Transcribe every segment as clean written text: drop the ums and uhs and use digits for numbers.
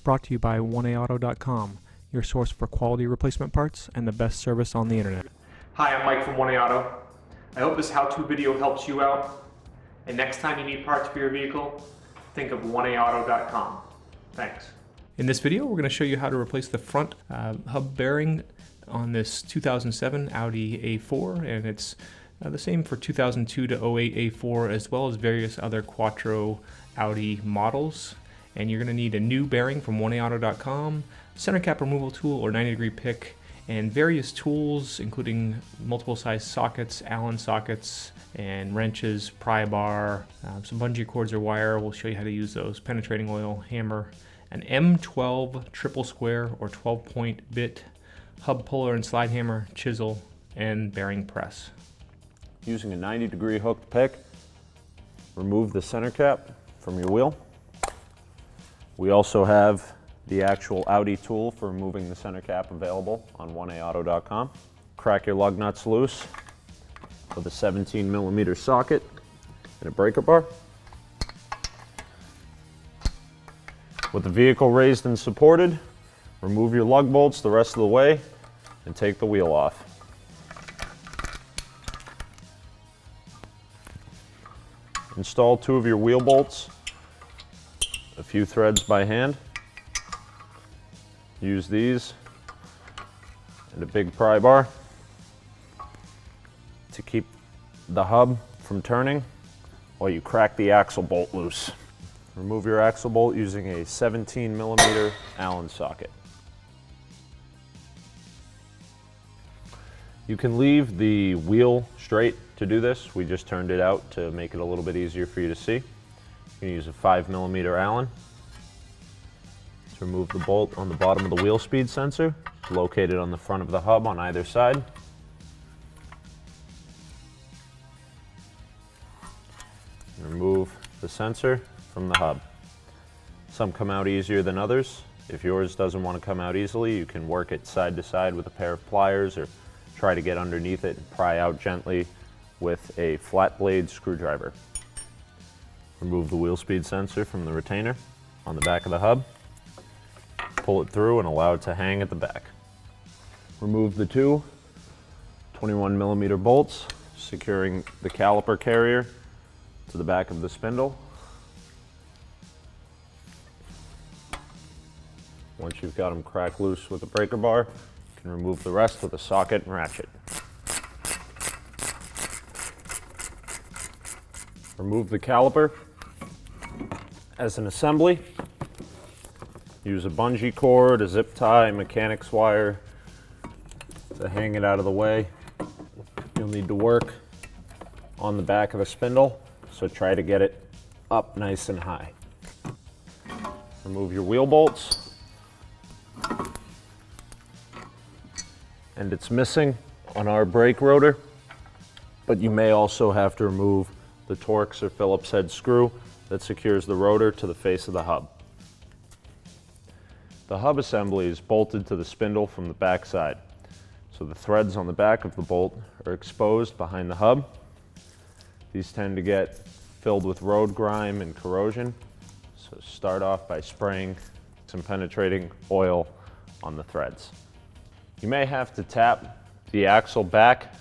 brought to you by 1AAuto.com, your source for quality replacement parts and the best service on the internet. Hi, I'm Mike from 1A Auto. I hope this how-to video helps you out. And next time you need parts for your vehicle, think of 1AAuto.com. Thanks. In this video, we're going to show you how to replace the front hub bearing on this 2007 Audi A4, and it's the same for 2002 to 08 A4, as well as various other Quattro Audi models. And you're going to need a new bearing from 1AAuto.com, center cap removal tool or 90-degree pick, and various tools including multiple size sockets, Allen sockets, and wrenches, pry bar, some bungee cords or wire. We'll show you how to use those, penetrating oil, hammer, an M12 triple square or 12-point bit, hub puller and slide hammer, chisel, and bearing press. Using a 90-degree hooked pick, remove the center cap from your wheel. We also have the actual Audi tool for removing the center cap available on 1AAuto.com. Crack your lug nuts loose with a 17mm socket and a breaker bar. With the vehicle raised and supported, remove your lug bolts the rest of the way and take the wheel off. Install 2 of your wheel bolts, a few threads by hand. Use these and a big pry bar to keep the hub from turning while you crack the axle bolt loose. Remove your axle bolt using a 17mm Allen socket. You can leave the wheel straight to do this. We just turned it out to make it a little bit easier for you to see. You can use a 5mm Allen to remove the bolt on the bottom of the wheel speed sensor, located on the front of the hub on either side. Remove the sensor from the hub. Some come out easier than others. If yours doesn't want to come out easily, you can work it side to side with a pair of pliers or try to get underneath it and pry out gently with a flat blade screwdriver. Remove the wheel speed sensor from the retainer on the back of the hub. Pull it through and allow it to hang at the back. Remove the 2 21mm bolts, securing the caliper carrier to the back of the spindle. Once you've got them cracked loose with a breaker bar, you can remove the rest with a socket and ratchet. Remove the caliper as an assembly. Use a bungee cord, a zip tie, mechanics wire to hang it out of the way. You'll need to work on the back of the spindle, so try to get it up nice and high. Remove your wheel bolts. And it's missing on our brake rotor, but you may also have to remove the Torx or Phillips head screw that secures the rotor to the face of the hub. The hub assembly is bolted to the spindle from the back side, so the threads on the back of the bolt are exposed behind the hub. These tend to get filled with road grime and corrosion, so start off by spraying some penetrating oil on the threads. You may have to tap the axle back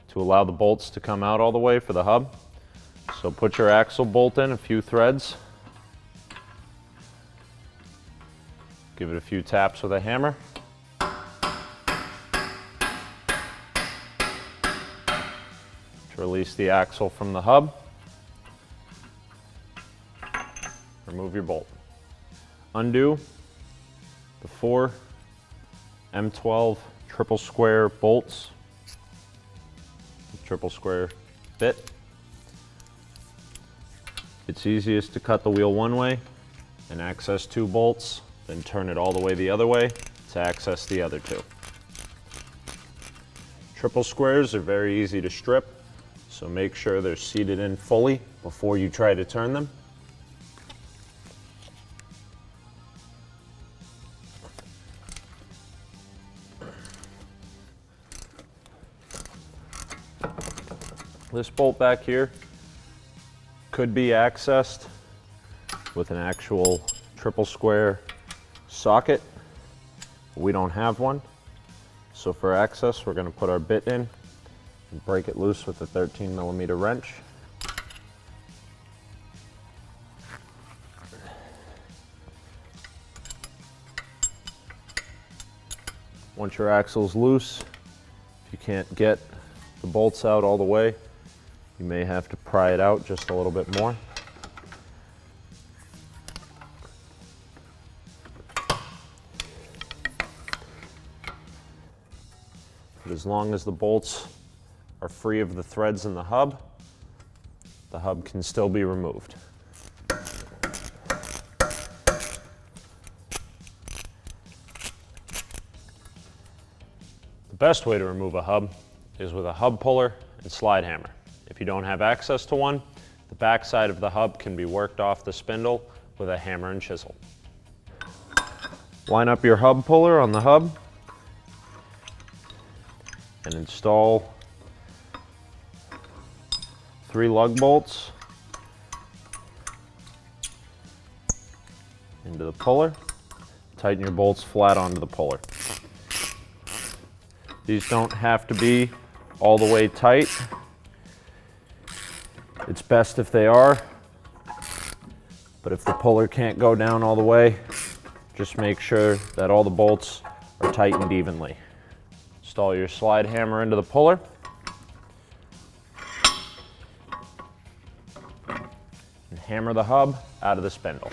to allow the bolts to come out all the way for the hub. So put your axle bolt in, a few threads. Give it a few taps with a hammer. To release the axle from the hub. Remove your bolt. Undo the 4 M12 triple square bolts, triple square bit. It's easiest to cut the wheel one way and access 2 bolts, then turn it all the way the other way to access the other 2. Triple squares are very easy to strip, so make sure they're seated in fully before you try to turn them. This bolt back here could be accessed with an actual triple square socket. We don't have one, so for access we're going to put our bit in and break it loose with a 13mm wrench. Once your axle's loose, if you can't get the bolts out all the way, you may have to pry it out just a little bit more. But as long as the bolts are free of the threads in the hub can still be removed. The best way to remove a hub is with a hub puller and slide hammer. If you don't have access to one, the back side of the hub can be worked off the spindle with a hammer and chisel. Line up your hub puller on the hub and install 3 lug bolts into the puller. Tighten your bolts flat onto the puller. These don't have to be all the way tight. It's best if they are, but if the puller can't go down all the way, just make sure that all the bolts are tightened evenly. Install your slide hammer into the puller. And hammer the hub out of the spindle.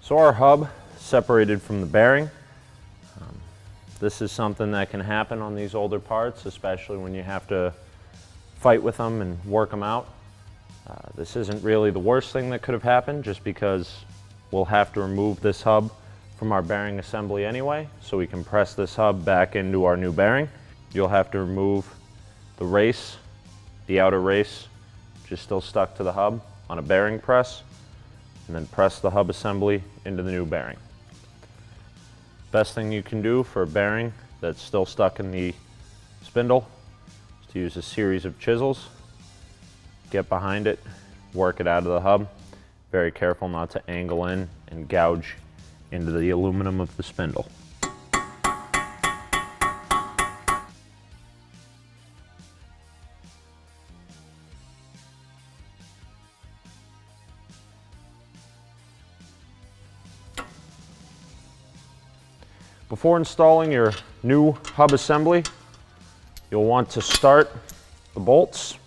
So our hub separated from the bearing. This is something that can happen on these older parts, especially when you have to fight with them and work them out. This isn't really the worst thing that could have happened, just because we'll have to remove this hub from our bearing assembly anyway, so we can press this hub back into our new bearing. You'll have to remove the race, the outer race, which is still stuck to the hub, on a bearing press, and then press the hub assembly into the new bearing. Best thing you can do for a bearing that's still stuck in the spindle is to use a series of chisels. Get behind it, work it out of the hub. Very careful not to angle in and gouge into the aluminum of the spindle. Before installing your new hub assembly, you'll want to start the bolts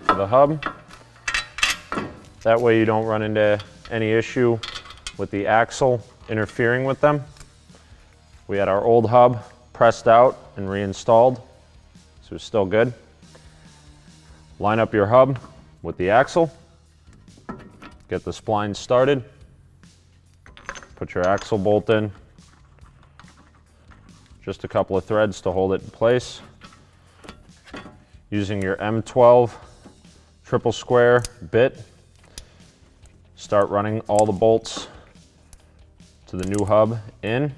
for the hub. That way you don't run into any issue with the axle interfering with them. We had our old hub pressed out and reinstalled, so it's still good. Line up your hub with the axle, get the spline started. Put your axle bolt in, just a couple of threads to hold it in place. Using your M12 triple square bit, start running all the bolts to the new hub in.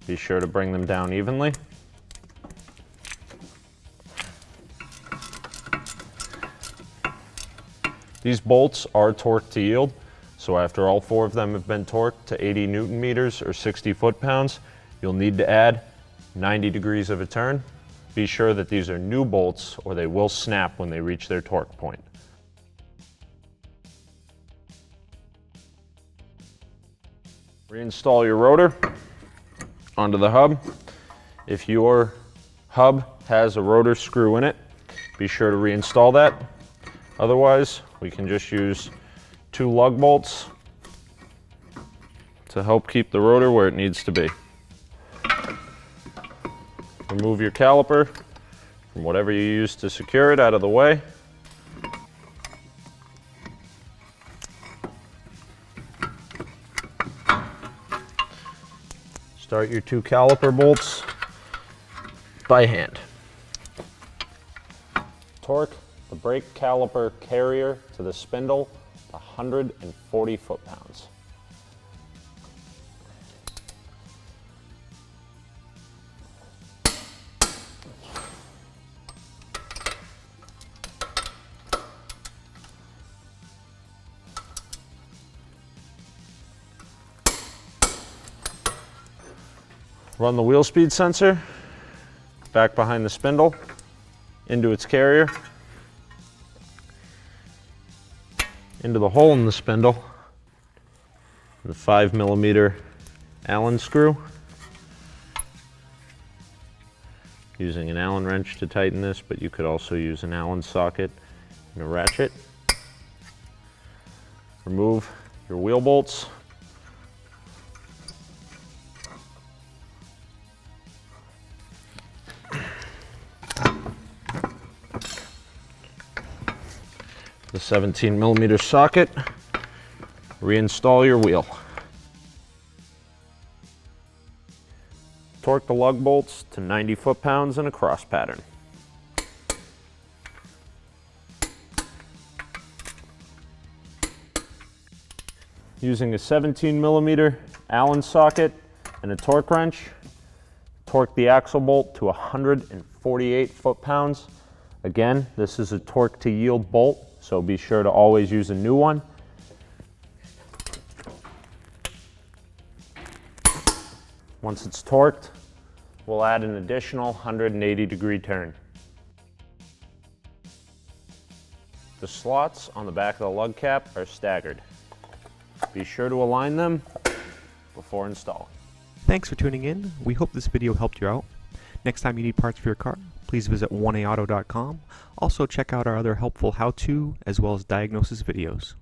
Be sure to bring them down evenly. These bolts are torqued to yield. So after all 4 of them have been torqued to 80 Newton meters or 60 foot-pounds, you'll need to add 90 degrees of a turn. Be sure that these are new bolts or they will snap when they reach their torque point. Reinstall your rotor onto the hub. If your hub has a rotor screw in it, be sure to reinstall that. Otherwise, we can just use 2 lug bolts to help keep the rotor where it needs to be. Remove your caliper from whatever you use to secure it out of the way. Start your 2 caliper bolts by hand. Torque the brake caliper carrier to the spindle 140 foot-pounds. Run the wheel speed sensor back behind the spindle into its carrier, into the hole in the spindle, the 5mm Allen screw. Using an Allen wrench to tighten this, but you could also use an Allen socket and a ratchet. Remove your wheel bolts. The 17mm socket. Reinstall your wheel. Torque the lug bolts to 90 foot-pounds in a cross pattern. Using a 17mm Allen socket and a torque wrench, torque the axle bolt to 148 foot-pounds. Again, this is a torque to yield bolt, so be sure to always use a new one. Once it's torqued, we'll add an additional 180-degree turn. The slots on the back of the lug cap are staggered. Be sure to align them before installing. Thanks for tuning in. We hope this video helped you out. Next time you need parts for your car, please visit 1aauto.com. Also check out our other helpful how-to as well as diagnosis videos.